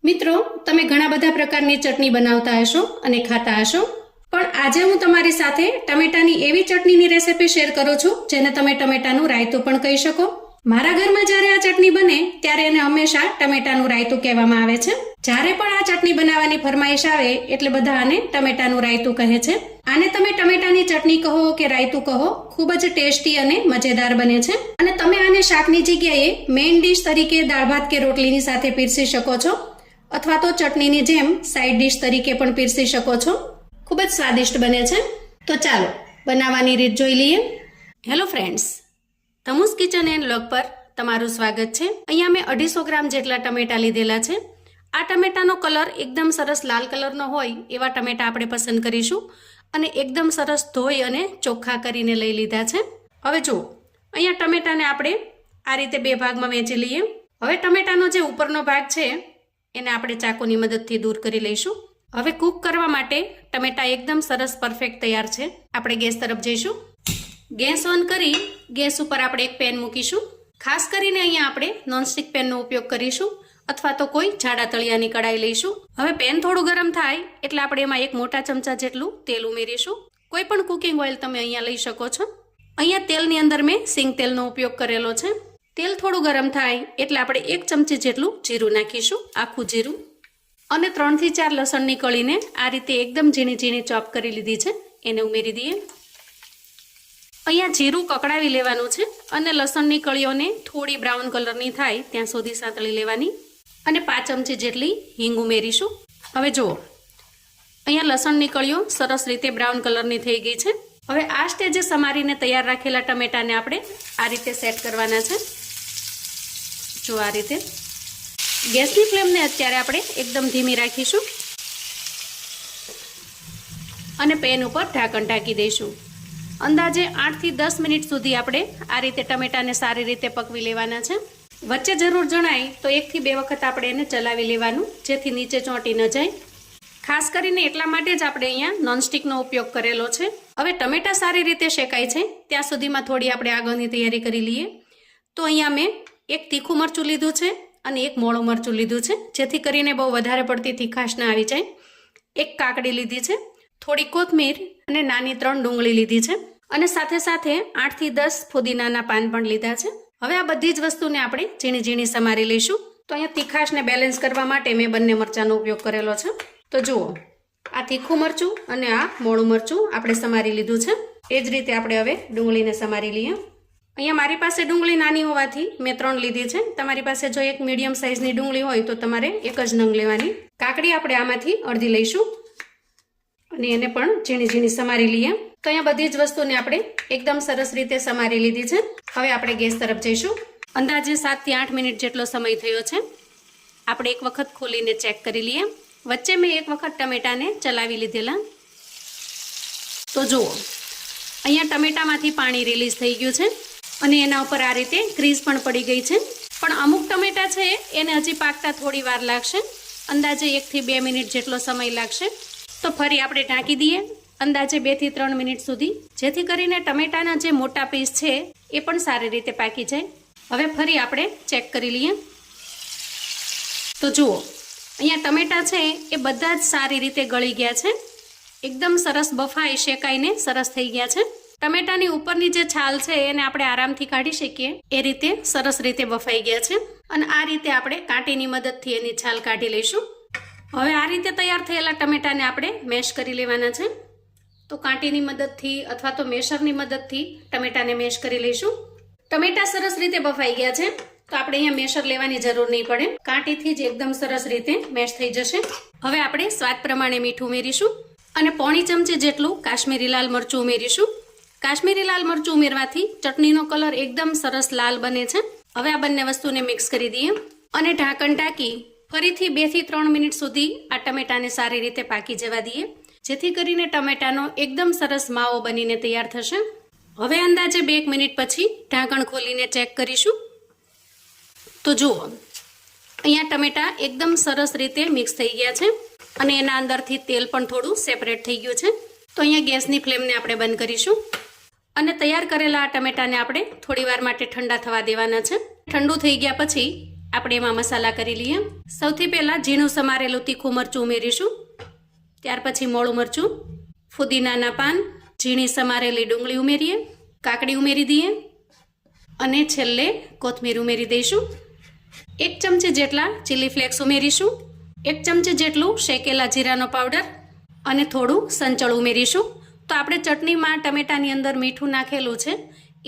મિત્રો, તમે ઘણા બધા પ્રકારની ચટણી બનાવતા હશો અને ખાતા હશો, પણ આજે હું તમારી સાથે ટમેટાની એવી ચટણીની રેસીપી શેર કરું છું જેને તમે ટમેટાનું રાયતું પણ કહી શકો. મારા ઘરમાં જ્યારે આ ચટણી બને ત્યારે એને હંમેશા ટમેટાનું રાયતું કહેવામાં આવે છે. જ્યારે પણ આ ચટણી બનાવવાની ફરમાઈશ આવે એટલે બધા આને ટમેટાનું રાયતું કહે છે. આને તમે ટમેટાની ચટણી કહો કે રાયતું કહો, ખૂબ જ ટેસ્ટી અને મજેદાર બને છે. અને તમે આને શાકની જગ્યાએ મેઇન ડીશ તરીકે દાળ ભાત કે રોટલીની સાથે પીરસી શકો છો, અથવા તો ચટણીની જેમ સાઈડ ડીશ તરીકે પણ પીરસી શકો છો. ખૂબ જ સ્વાદિષ્ટ બને છે. તો ચાલો બનાવવાની રીત જોઈ લઈએ. હેલો ફ્રેન્ડ્સ, તમુસ કિચન એન્ડ વ્લોગ પર તમારું સ્વાગત છે. અહીંયા મેં 250 ગ્રામ જેટલા ટમેટા લીધેલા છે. આ ટમેટાનો કલર એકદમ સરસ લાલ કલરનો હોય એવા ટમેટા આપણે પસંદ કરીશું અને એકદમ સરસ ધોઈ અને ચોખ્ખા કરીને લઈ લીધા છે. હવે જુઓ, અહીંયા ટમેટાને આપણે આ રીતે બે ભાગમાં વહેંચી લઈએ. હવે ટમેટાનો જે ઉપરનો ભાગ છે એને આપણે ચાકુની મદદથી દૂર કરી લઈશું. હવે કૂક કરવા માટે ટમેટા એકદમ સરસ પરફેક્ટ તૈયાર છે. આપણે ગેસ તરફ જઈશું. ગેસ ઓન કરી ગેસ ઉપર આપણે એક પેન મૂકીશું. ખાસ કરીને અહીંયા આપણે નોનસ્ટિક પેનનો ઉપયોગ કરીશું અથવા તો કોઈ જાડા તળિયાની કડાઈ લઈશું. હવે પેન થોડું ગરમ થાય એટલે આપણે એમાં એક મોટા ચમચા જેટલું તેલ ઉમેરીશું. કોઈ પણ કુકિંગ ઓઇલ તમે અહીંયા લઈ શકો છો. અહીંયા તેલની અંદર મેં સિંગ તેલનો ઉપયોગ કરેલો છે. તેલ થોડું ગરમ થાય એટલે આપણે 1 ચમચી જેટલું જીરું નાખીશું, આખું જીરું. અને 3 થી 4 લસણની કળીને આ રીતે એકદમ ઝીણી ઝીણી ચોપ કરી લીધી છે, એને ઉમેરી દઈએ. અહીંયા જીરું કકડાવી લેવાનું છે અને લસણની કળીઓને થોડી બ્રાઉન કલરની થાય ત્યાં સુધી સાંતળી લેવાની. અને 5 ચમચી જેટલી હિંગ ઉમેરીશું. હવે જુઓ, અહીંયા લસણની કળીઓ સરસ રીતે બ્રાઉન કલરની થઈ ગઈ છે. હવે આ સ્ટેજે સમારીને તૈયાર રાખેલા ટમેટાને આપણે આ રીતે સેટ કરવાના છે. જો આ રીતે. ગેસની ફ્લેમને અત્યારે આપણે એકદમ ધીમી રાખીશું અને પેન ઉપર ઢાંકણ ઢાંકી દઈશું. અંદાજે 8 થી 10 મિનિટ સુધી આપણે આ રીતે ટમેટાને સારી રીતે પકવી લેવાના છે. વચ્ચે જરૂર જણાય તો 1 થી 2 વખત આપણે એને ચલાવી લેવાનું, જેથી નીચે ચોંટી ન જાય. ખાસ કરીને એટલા માટે જ આપણે અહીંયા નોનસ્ટિકનો ઉપયોગ કરેલો છે. હવે ટમેટા સારી રીતે શેકાય છે ત્યાં સુધીમાં થોડી આપણે આગળની તૈયારી કરી લઈએ. તો અહીંયા મેં એક તીખું મરચું લીધું છે અને એક મોળું મરચું લીધું છે, જેથી કરીને બહુ વધારે પડતી તીખાશ ના આવી જાય. એક કાકડી લીધી છે, થોડી કોથમીર અને નાની 3 ડુંગળી લીધી છે અને સાથે સાથે 8 થી 10 ફુદીનાના પાન પણ લીધા છે. હવે આ બધી જ વસ્તુને આપણે ઝીણી ઝીણી સમારી લઈશું. તો અહીંયા તીખાશને બેલેન્સ કરવા માટે મેં બંને મરચાંનો ઉપયોગ કરેલો છે. તો જુઓ, આ તીખું મરચું અને આ મોળું મરચું આપણે સમારી લીધું છે. એ જ રીતે આપણે હવે ડુંગળીને સમારી લઈએ. અહીંયા મારી પાસે ડુંગળી નાની હોવાથી મેં 3 લીધી છે. તમારી પાસે જો એક મીડિયમ સાઇઝની ડુંગળી હોય તો તમારે એક જ નંગ લેવાની. કાકડી આપણે આમાંથી અડધી લઈશું અને એને પણ ઝીણી ઝીણી સમારી લઈએ. તો અહીંયા બધી જ વસ્તુને આપણે એકદમ સરસ રીતે સમારી લીધી છે. હવે આપણે ગેસ તરફ જઈશું. અંદાજે 7 થી 8 મિનિટ જેટલો સમય થયો છે. આપણે એક વખત ખોલીને ચેક કરી લઈએ. વચ્ચે મેં એક વખત ટમેટાને ચલાવી લીધેલા. તો જુઓ, અહીંયા ટમેટામાંથી પાણી રિલીઝ થઈ ગયું છે અને એના ઉપર આ રીતે ગ્રીસ પણ પડી ગઈ છે. પણ અમુક ટમેટા છે એને હજી પાકતા થોડી વાર લાગશે. અંદાજે 1 થી 2 મિનિટ જેટલો સમય લાગશે. તો ફરી આપણે ઢાંકી દઈએ અંદાજે 2 થી 3 મિનિટ સુધી, જેથી કરીને ટમેટાના જે મોટા પીસ છે એ પણ સારી રીતે પાકી જાય. હવે ફરી આપણે ચેક કરી લઈએ. તો જુઓ, અહીંયા ટમેટા છે એ બધા જ સારી રીતે ગળી ગયા છે. એકદમ સરસ બફાઈ શેકાઈને સરસ થઈ ગયા છે. ટમેટાની ઉપરની જે છાલ છે એને આપણે આરામથી કાઢી શકીએ એ રીતે સરસ રીતે બફાઈ ગયા છે. અને આ રીતે આપણે કાંટીની મદદથી એની છાલ કાઢી લઈશું. હવે આ રીતે તૈયાર થયેલા ટમેટાને આપણે મેશ કરી લેવાના છે. તો કાંટીની મદદથી અથવા તો મેશરની મદદથી ટમેટાને મેશ કરી લઈશું. ટમેટા સરસ રીતે બફાઈ ગયા છે તો આપણે અહીંયા મેશર લેવાની જરૂર નહીં પડે. કાંટીથી જ એકદમ સરસ રીતે મેશ થઈ જશે. હવે આપણે સ્વાદ પ્રમાણે મીઠું ઉમેરીશું અને 1/4 ચમચી જેટલું કાશ્મીરી લાલ મરચું ઉમેરીશું. કાશ્મીરી લાલ મરચું ઉમેરવાથી ચટણીનો કલર એકદમ સરસ લાલ બને છે. હવે આ બંને વસ્તુને મિક્સ કરી દઈએ અને ઢાંકણ ઢાંકી ફરીથી 2 થી 3 મિનિટ સુધી આ ટમેટાને સારી રીતે પાકી જવા દઈએ, જેથી કરીને ટમેટાનો એકદમ સરસ માવો બનીને તૈયાર થશે. હવે અંદાજે 2 મિનિટ પછી ઢાંકણ ખોલીને ચેક કરીશું. તો જુઓ, અહીંયા ટમેટા એકદમ સરસ રીતે મિક્સ થઈ ગયા છે અને એના અંદરથી તેલ પણ થોડું સેપરેટ થઈ ગયું છે. તો અહીંયા ગેસની ફ્લેમને આપણે બંધ કરીશું અને તૈયાર કરેલા આ ટમેટાને આપણે થોડી વાર માટે ઠંડા થવા દેવાના છે. ઠંડુ થઈ ગયા પછી આપણે એમાં મસાલા કરી લઈએ. સૌથી પહેલાં ઝીણું સમારેલું તીખું મરચું ઉમેરીશું. ત્યાર પછી મોળું મરચું, ફુદીનાના પાન, ઝીણી સમારેલી ડુંગળી ઉમેરીએ, કાકડી ઉમેરી દઈએ અને છેલ્લે કોથમીર ઉમેરી દઈશું. 1 ચમચી જેટલા ચીલી ફ્લેક્સ ઉમેરીશું. 1 ચમચી જેટલું શેકેલા જીરાનો પાવડર અને થોડું સંચળ ઉમેરીશું. તો આપણે ચટણીમાં ટમેટાની અંદર મીઠું નાખેલું છે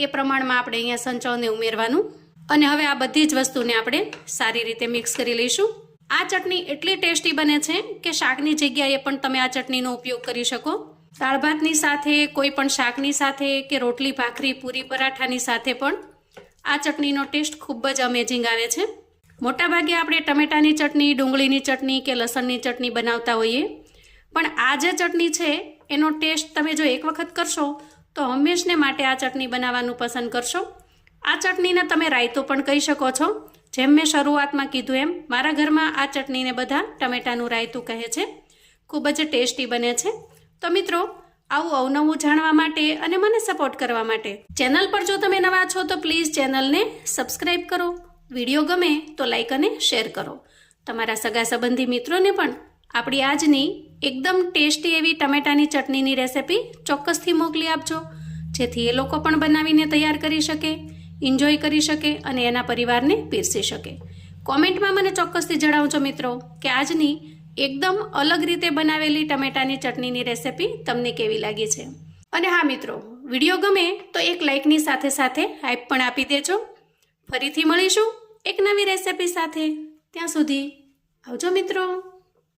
એ પ્રમાણમાં આપણે અહીંયા સંચળને ઉમેરવાનું. અને હવે આ બધી જ વસ્તુને આપણે સારી રીતે મિક્સ કરી લઈશું. આ ચટણી એટલી ટેસ્ટી બને છે કે શાકની જગ્યાએ પણ તમે આ ચટણીનો ઉપયોગ કરી શકો. દાળ ભાતની સાથે, કોઈ પણ શાકની સાથે કે રોટલી ભાખરી પૂરી પરાઠાની સાથે પણ આ ચટણીનો ટેસ્ટ ખૂબ જ અમેઝિંગ આવે છે. મોટાભાગે આપણે ટમેટાની ચટણી, ડુંગળીની ચટણી કે લસણની ચટણી બનાવતા હોઈએ, પણ આ જે ચટણી છે એનો ટેસ્ટ તમે જો એક વખત કરશો તો હંમેશને માટે આ ચટણી બનાવવાનું પસંદ કરશો. આ ચટણીને તમે રાયતું પણ કહી શકો છો. જેમ મેં શરૂઆતમાં કીધું એમ મારા ઘરમાં આ ચટણીને બધા ટમેટાનું રાયતું કહે છે. ખૂબ જ ટેસ્ટી બને છે. તો મિત્રો, આવું અવનવું જાણવા માટે અને મને સપોર્ટ કરવા માટે ચેનલ પર જો તમે નવા છો તો પ્લીઝ ચેનલને સબસ્ક્રાઈબ કરો. વિડીયો ગમે તો લાઈક અને શેર કરો. તમારા સગા સંબંધી મિત્રોને પણ આપણી આજની એકદમ ટેસ્ટી એવી ટમેટાની ચટણીની રેસિપી ચોક્કસથી મોકલી આપજો, જેથી એ લોકો પણ બનાવીને તૈયાર કરી શકે, એન્જોય કરી શકે અને એના પરિવારને પીરસી શકે. કોમેન્ટમાં મને ચોક્કસથી જણાવજો મિત્રો કે આજની એકદમ અલગ રીતે બનાવેલી ટમેટાની ચટણીની રેસિપી તમને કેવી લાગી છે. અને હા મિત્રો, વિડીયો ગમે તો એક લાઇકની સાથે સાથે હાઈપ પણ આપી દેજો. ફરીથી મળીશું એક નવી રેસિપી સાથે. ત્યાં સુધી આવજો મિત્રો.